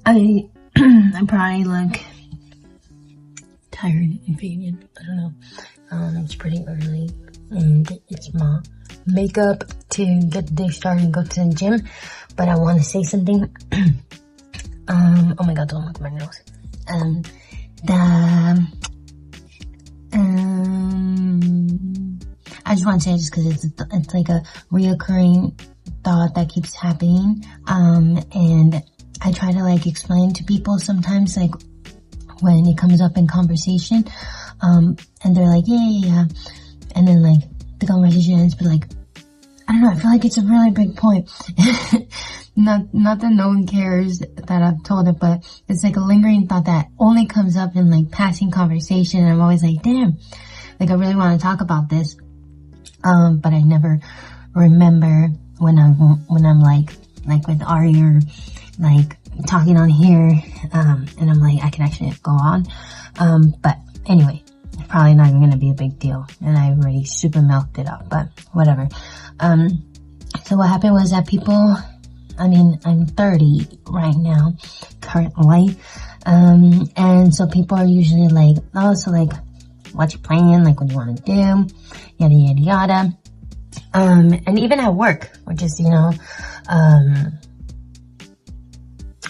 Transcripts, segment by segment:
I probably look tired and faded. I don't know. It's pretty early, and it's my makeup to get the day started and go to the gym. But I want to say something. Oh my god, don't look at my nose. I just want to say just because it's like a reoccurring thought that keeps happening. And I try to like explain to people sometimes, like when it comes up in conversation, and they're like, yeah. And then like the conversation ends, but like, I don't know, I feel like it's a really big point. Not that no one cares that I've told it, but it's like a lingering thought that only comes up in like passing conversation. And I'm always like, damn, like I really want to talk about this. But I never remember when I'm like with Ari or like talking on here, and I'm like, I can actually go on. But anyway, it's probably not even gonna be a big deal. And I already super milked it up, but whatever. So what happened was that people, I'm 30 right now, currently. And so people are usually like, oh, so like, what's your plan? Like, what do you want to do? Yada, yada, yada. And even at work, which is,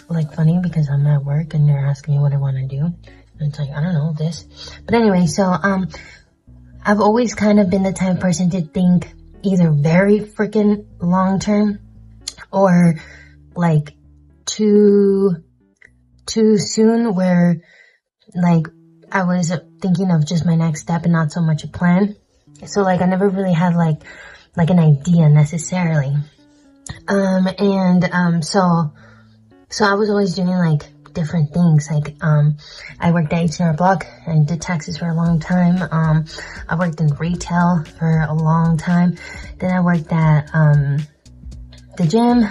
like funny because I'm at work and they're asking me what I want to do. And it's like, I don't know this. But anyway, so, I've always kind of been the type of person to think either very freaking long term or like too soon, where like I was thinking of just my next step and not so much a plan. So like I never really had like an idea necessarily. So I was always doing like different things. Like, I worked at H&R Block and did taxes for a long time. I worked in retail for a long time. Then I worked at, the gym.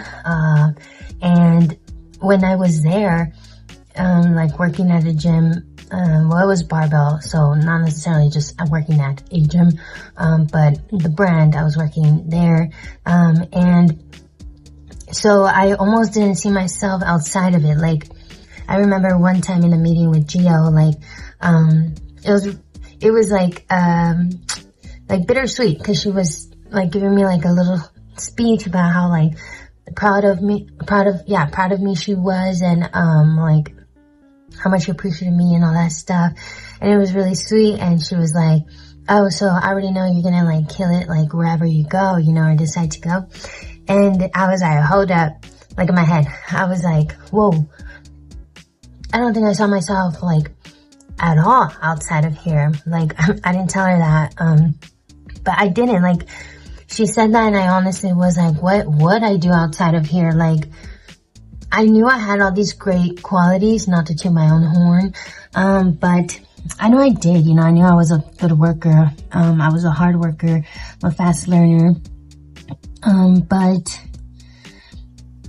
And when I was there, like working at a gym, well, it was barbell, so not necessarily just working at a gym, but the brand, I was working there. And so I almost didn't see myself outside of it. Like, I remember one time in a meeting with Gio, like, it was like bittersweet, cause she was like giving me like a little speech about how like proud of me she was, and, like how much she appreciated me and all that stuff. And it was really sweet. And she was like, oh, so I already know you're gonna like kill it, like wherever you go, or decide to go. And I was like, hold up, like in my head, I was like, whoa, I don't think I saw myself like at all outside of here. Like, I didn't tell her that, but I didn't. Like, she said that and I honestly was like, what would I do outside of here? Like, I knew I had all these great qualities, not to toot my own horn, but I know I did, I knew I was a good worker. I was a hard worker, I'm a fast learner. But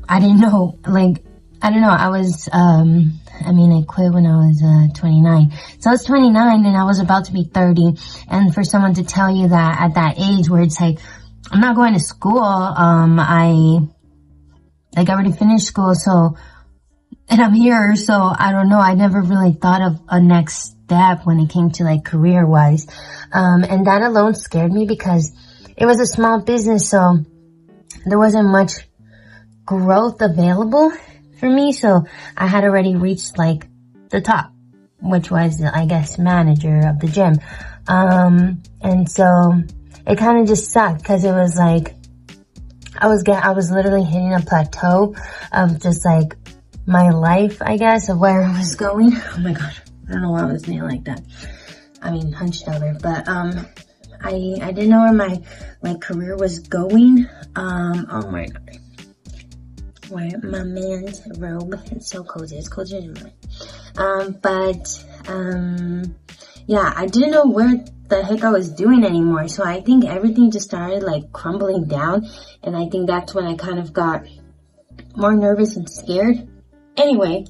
I didn't know, like, I don't know, I was, I quit when I was, 29. So I was 29 and I was about to be 30. And for someone to tell you that at that age where it's like, I'm not going to school, I already finished school, so, and I'm here, so I don't know, I never really thought of a next step when it came to like career-wise. And that alone scared me because it was a small business, so there wasn't much growth available for me, so I had already reached like the top, which was, I guess, manager of the gym. And so it kind of just sucked because it was like, I was literally hitting a plateau of just like my life, I guess, of where I was going. Oh my gosh, I don't know why I was kneeling like that. Hunched over, but, I didn't know where my, like, career was going. Oh my god. Where my man's robe, it's so cozy, it's cozier than mine. Yeah, I didn't know where the heck I was doing anymore, so I think everything just started, like, crumbling down, and I think that's when I kind of got more nervous and scared. Anyway,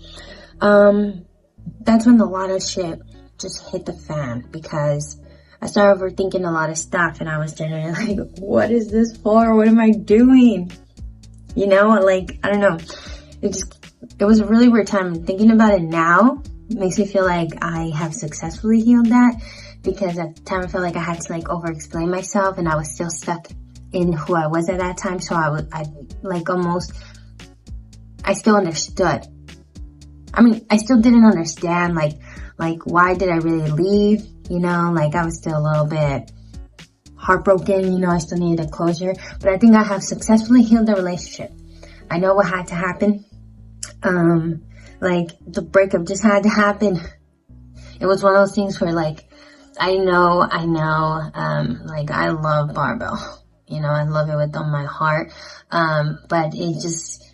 that's when a lot of shit just hit the fan, because I started overthinking a lot of stuff, and I was generally like, what is this for? What am I doing? Like, I don't know. It just it was a really weird time. Thinking about it now makes me feel like I have successfully healed that, because at the time I felt like I had to like over explain myself, and I was still stuck in who I was at that time. So I still understood. I mean, I still didn't understand like why did I really leave? You know, like I was still a little bit heartbroken, you know, I still needed a closure, but I think I have successfully healed the relationship. I know what had to happen. Like the breakup just had to happen. It was one of those things where like, I know, like I love Barbell, you know, I love it with all my heart. But it just,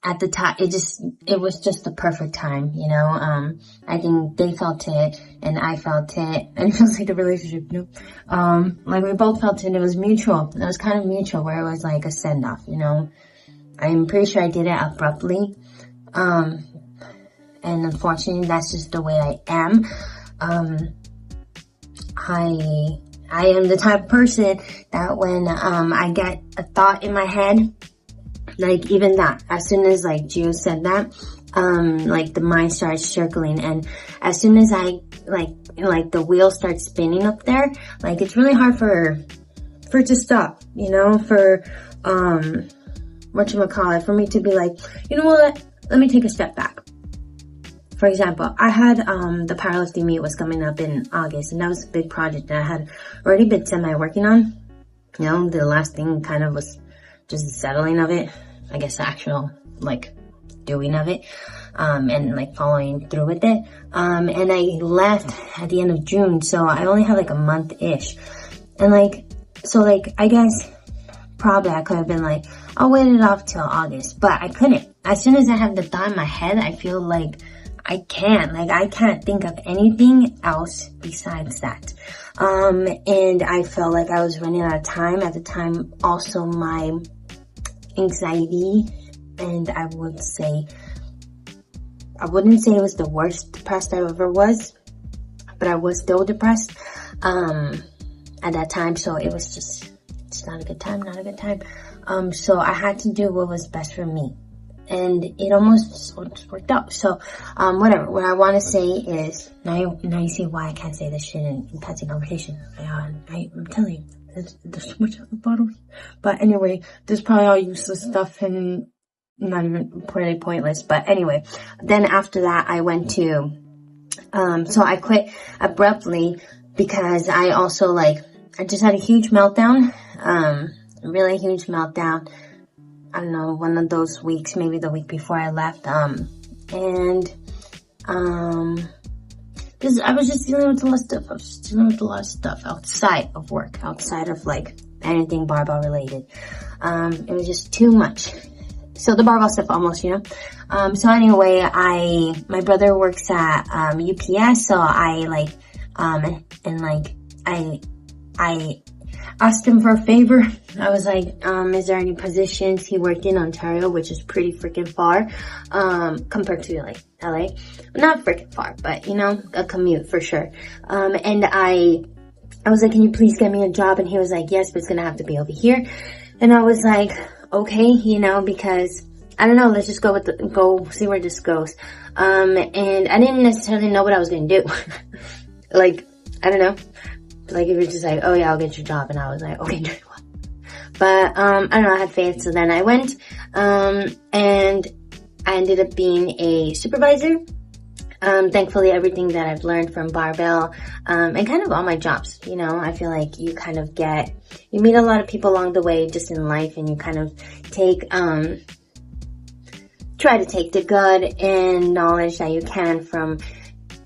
at the time, it was just the perfect time, you know. I think they felt it and I felt it, and it feels like a relationship, you know. Like we both felt it. It was mutual. It was kind of mutual, where it was like a send off, you know. I'm pretty sure I did it abruptly. And unfortunately, that's just the way I am. I am the type of person that when, I get a thought in my head, like even that, as soon as like Gio said that, like the mind starts circling, and as soon as I like the wheel starts spinning up there, like it's really hard for it to stop, you know, for, for me to be like, you know what, let me take a step back. For example, I had, the powerlifting meet was coming up in August, and that was a big project that I had already been semi-working on. You know, the last thing kind of was just the settling of it, I guess the actual, like, doing of it, and like following through with it. And I left at the end of June, so I only had like a month-ish. And like, so like, I guess probably I could have been like, I'll wait it off till August, but I couldn't. As soon as I have the thought in my head, I feel like I can't think of anything else besides that. And I felt like I was running out of time. At the time, also my anxiety, and I wouldn't say it was the worst depressed I ever was, but I was still depressed, at that time. So it was just, it's not a good time. So I had to do what was best for me. And it almost worked out. So, whatever. What I want to say is, now you see why I can't say this shit in passing conversation. I'm telling you, there's so much at the bottom. But anyway, this is probably all useless stuff and not even really pointless. But anyway, then after that, I went to, so I quit abruptly because I also I just had a huge meltdown, really huge meltdown. I don't know, one of those weeks, maybe the week before I left, I was just dealing with a lot of stuff. Outside of work, outside of like anything barbell related. It was just too much. So the barbell stuff almost, you know. So anyway, my brother works at, UPS, so I asked him for a favor. I was like, is there any positions? He worked in Ontario, which is pretty freaking far, compared to like LA. Not freaking far, but you know, a commute for sure. And I was like, can you please get me a job? And he was like, yes, but it's gonna have to be over here. And I was like, okay, you know, because I don't know, let's just go see where this goes. And I didn't necessarily know what I was gonna do. Like, I don't know. Like, if you're just like, oh yeah, I'll get your job. And I was like, okay, very well. But, I don't know, I had faith. So then I went, and I ended up being a supervisor. Thankfully, everything that I've learned from barbell, and kind of all my jobs, you know, I feel like you kind of you meet a lot of people along the way just in life, and you kind of try to take the good and knowledge that you can from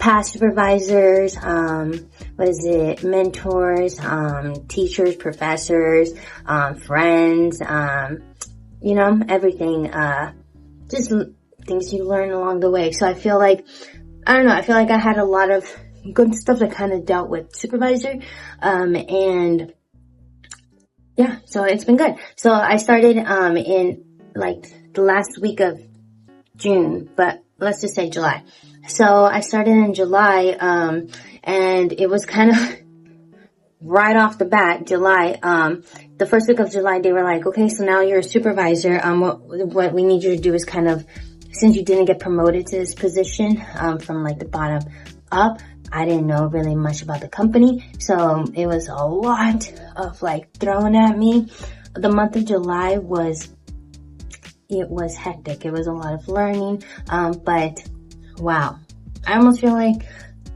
past supervisors, mentors, teachers, professors, friends, you know, everything, just things you learn along the way. So I feel like, I feel like I had a lot of good stuff that kind of dealt with supervisor, and yeah, so it's been good. So I started, in like the last week of June, but let's just say July. So I started in July, and it was kind of right off the bat, July, the first week of July, they were like, okay, so now you're a supervisor. What we need you to do is kind of since you didn't get promoted to this position, from like the bottom up, I didn't know really much about the company. So it was a lot of like thrown at me. The month of July it was hectic. It was a lot of learning. But wow, I almost feel like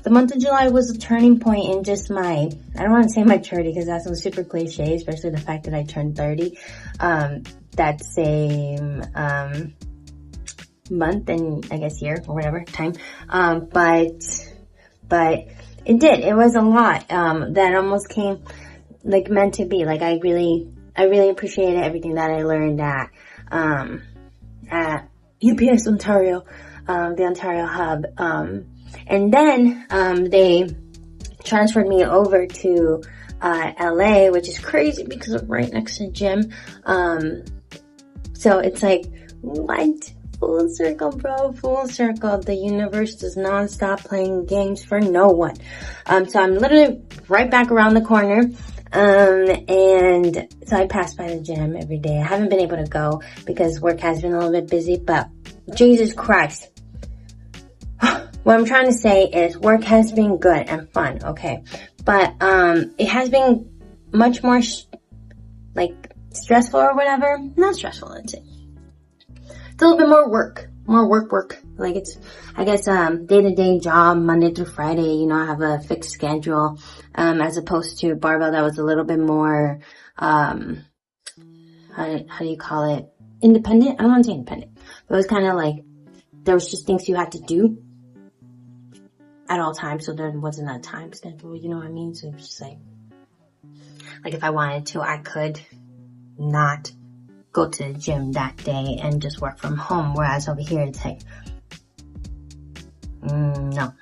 the month of July was a turning point in just I don't want to say maturity because that sounds super cliche, especially the fact that I turned 30, that same, month and I guess year or whatever time. But it did. It was a lot, that almost came like meant to be. Like I really appreciated everything that I learned at UPS Ontario, the Ontario hub. And then, they transferred me over to, LA, which is crazy because I'm right next to the gym. So it's like, what? Full circle, bro, full circle. The universe does not stop playing games for no one. So I'm literally right back around the corner. And so I pass by the gym every day. I haven't been able to go because work has been a little bit busy, but Jesus Christ. What I'm trying to say is work has been good and fun, okay? But, it has been much more, like, stressful or whatever. Not stressful, let's say. It's a little bit more work. Like it's, I guess, day-to-day job, Monday through Friday, you know, I have a fixed schedule, as opposed to barbell that was a little bit more, how do you call it? Independent? I don't want to say independent. But it was kind of like, there was just things you had to do at all times, so there wasn't a time schedule, you know what I mean? So it was just like if I wanted to, I could not go to the gym that day and just work from home, whereas over here it's like, no,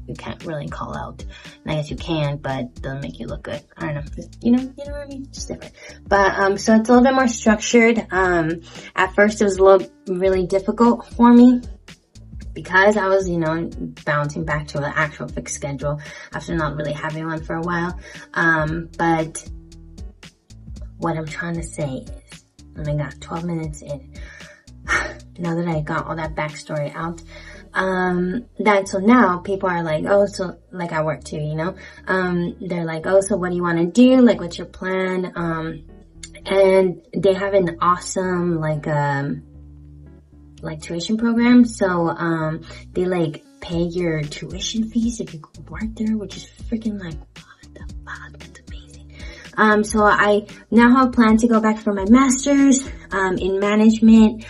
you can't really call out. And I guess you can, but it doesn't make you look good. I don't know, you know what I mean? Just different. But, so it's a little bit more structured. At first it was really difficult for me, because I was, you know, bouncing back to an actual fixed schedule after not really having one for a while. But what I'm trying to say is, I got 12 minutes in. Now that I got all that backstory out, so now people are like, oh, so like I work too, you know, they're like, oh, so what do you want to do? Like, what's your plan? And they have an awesome, like tuition program. So, they like pay your tuition fees if you work there, which is freaking like, what the fuck? That's amazing. So I now have a plan to go back for my master's, in management,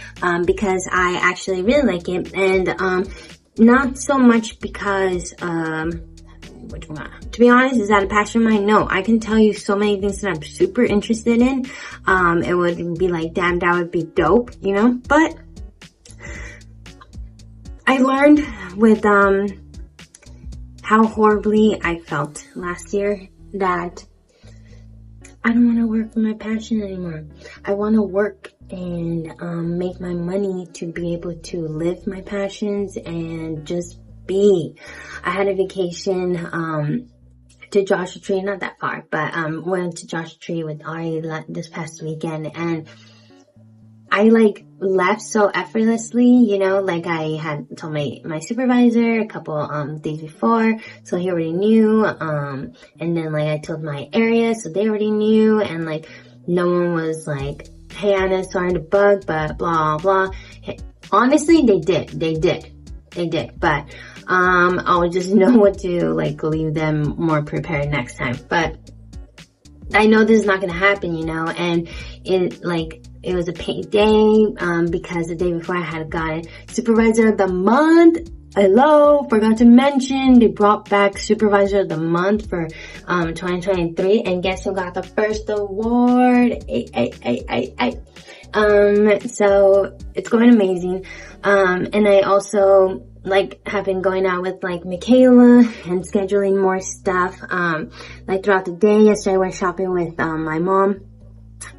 because I actually really like it. And, not so much because, to be honest, is that a passion of mine? No, I can tell you so many things that I'm super interested in. It would be like, damn, that would be dope, you know, but I learned with, how horribly I felt last year that I don't want to work for my passion anymore. I want to work and, make my money to be able to live my passions and just be. I had a vacation, to Joshua Tree, not that far, but, went to Joshua Tree with Ari this past weekend, and I like left so effortlessly, you know, like I had told my supervisor a couple, days before, so he already knew, and then like I told my area, so they already knew, and like no one was like, hey Anna, sorry to bug, but blah, blah. Hey, honestly, they did, but, I'll just know what to like leave them more prepared next time, but I know this is not gonna happen, you know, and it was a paid day, because the day before I had gotten Supervisor of the Month. Hello, forgot to mention, they brought back Supervisor of the Month for, 2023, and guess who got the first award? So it's going amazing. And I also, like, have been going out with, like, Michaela and scheduling more stuff, like throughout the day. Yesterday I went shopping with, my mom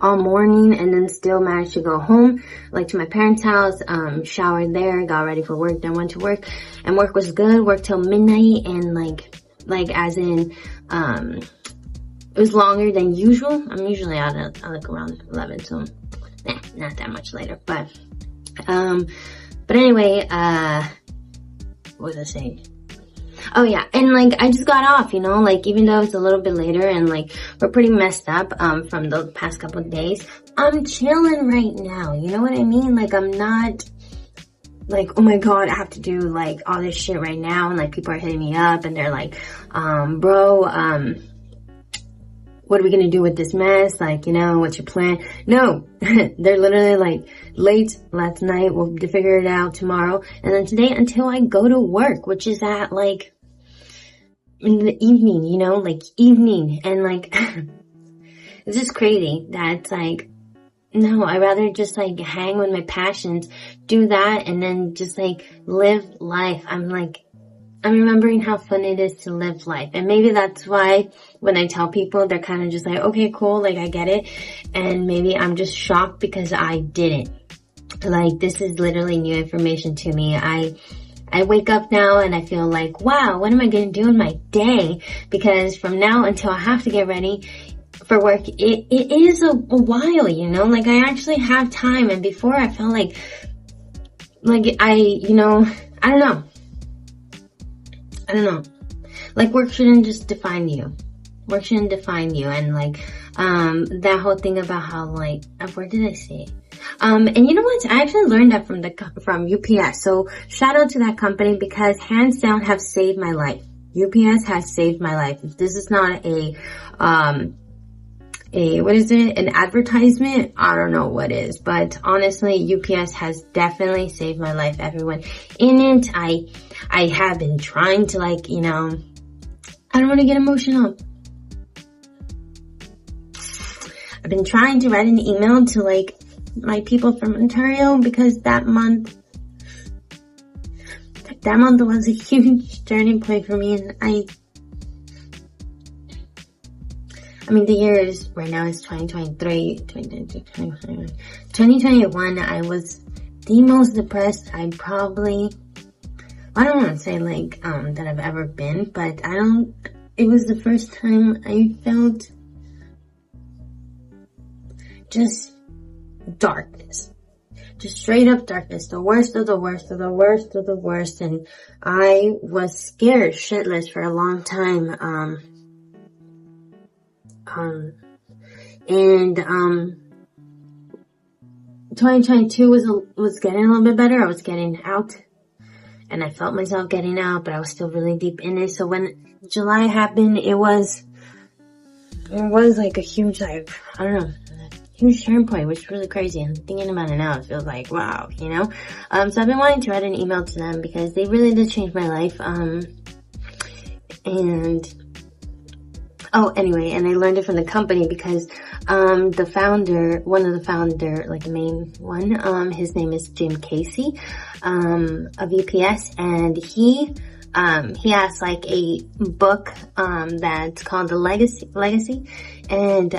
all morning, and then still managed to go home, like to my parents' house, showered there, got ready for work, then went to work, and work was good, worked till midnight, and like as in, it was longer than usual. I'm usually out at like around 11, so not that much later, but But anyway, what was I saying? Oh yeah, and like I just got off, you know, like even though it's a little bit later and like we're pretty messed up from the past couple of days, I'm chilling right now. You know what I mean? Like I'm not like, oh my god, I have to do like all this shit right now, and like people are hitting me up and they're like, bro, what are we gonna do with this mess? Like, you know, what's your plan? No, they're literally like, late last night, we'll figure it out tomorrow. And then today until I go to work, which is at like, in the evening, you know, like evening. And like, it's just crazy that it's like, no, I'd rather just like hang with my passions, do that, and then just like live life. I'm remembering how fun it is to live life. And maybe that's why when I tell people, they're kind of just like, okay, cool, like I get it. And maybe I'm just shocked because I didn't. Like, this is literally new information to me. I wake up now and I feel like, wow, what am I going to do in my day? Because from now until I have to get ready for work, it is a while, you know? Like, I actually have time. And before I felt like I don't know. Like, work shouldn't just define you. Work shouldn't define you. And like, that whole thing about how like, where did I say it? And you know what? I actually learned that from UPS. So shout out to that company because hands down have saved my life. UPS has saved my life. If this is not what is it? An advertisement? I don't know what is, but honestly, UPS has definitely saved my life. Everyone in it, I have been trying to like, you know, I don't want to get emotional. I've been trying to write an email to like my people from Ontario because that month was a huge turning point for me, and I mean, the year is, right now is 2023, 2021, I was the most depressed I don't want to say like, that I've ever been, but it was the first time I felt just darkness. Just straight up darkness. The worst of the worst of the worst of the worst. And I was scared shitless for a long time. 2022 was getting a little bit better. I was getting out and I felt myself getting out, but I was still really deep in it. So when July happened, it was like a huge, like, I don't know, huge turn point, which is really crazy. And thinking about it now, it feels like, wow, you know? So I've been wanting to write an email to them because they really did change my life. Anyway, and I learned it from the company because, one of the founder, like the main one, his name is Jim Casey, of UPS, and he has like a book, that's called The Legacy, and,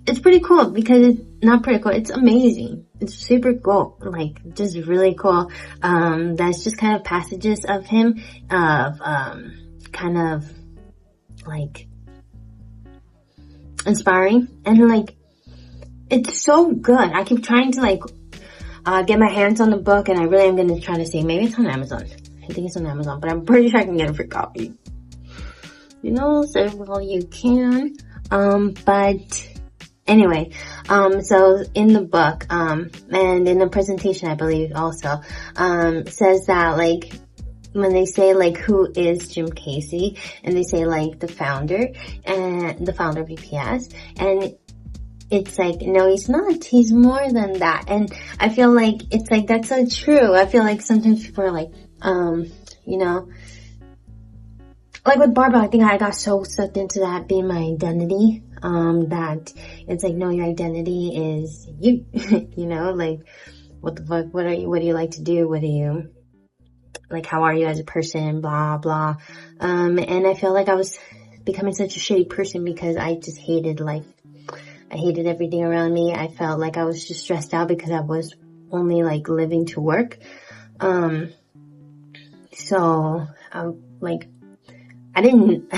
it's pretty cool because it's not pretty cool, it's amazing. It's super cool, like just really cool. That's just kind of passages of him, kind of like inspiring, and like it's so good. I keep trying to like get my hands on the book, and I really am gonna try to see. Maybe it's on Amazon. I think it's on Amazon, but I'm pretty sure I can get a free copy. You know, so well you can. But anyway, so in the book, and in the presentation, I believe also, says that like, when they say like, who is Jim Casey, and they say like the founder of UPS, and it's like, no, he's not. He's more than that. And I feel like it's like, that's so true. I feel like sometimes people are like, you know, like with Barbara, I think I got so sucked into that being my identity, that it's like, no, your identity is you, you know, like, what the fuck, what do you like to do? What do you, like, how are you as a person, blah, blah. And I feel like I was becoming such a shitty person because I just hated life. I hated everything around me. I felt like I was just stressed out because I was only like living to work. So I didn't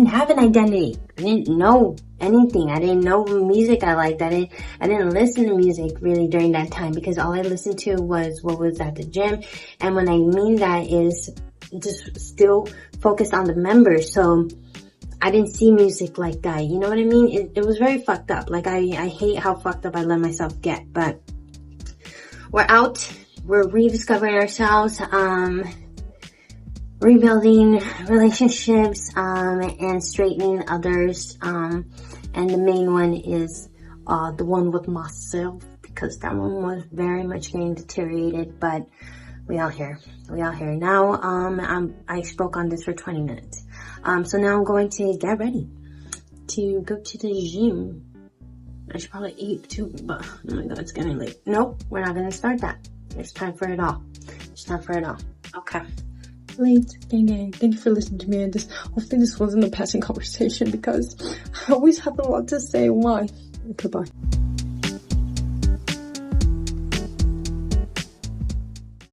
have an identity. I didn't know anything. I didn't know music I liked. I didn't listen to music really during that time, because all I listened to was what was at the gym. And when I mean that is just still focused on the members. So I didn't see music like that. You know what I mean? It was very fucked up. Like, I hate how fucked up I let myself get. But we're out. We're rediscovering ourselves, rebuilding relationships, and straightening others. And the main one is the one with myself, because that one was very much getting deteriorated. But we out here. Now, I spoke on this for 20 minutes. So now I'm going to get ready to go to the gym. I should probably eat too, but oh my god, it's getting late. Nope, we're not gonna start that. It's time for it all. Okay. Late, gang. Thank you for listening to me. And hopefully this wasn't a passing conversation, because I always have a lot to say. Why? Okay, bye.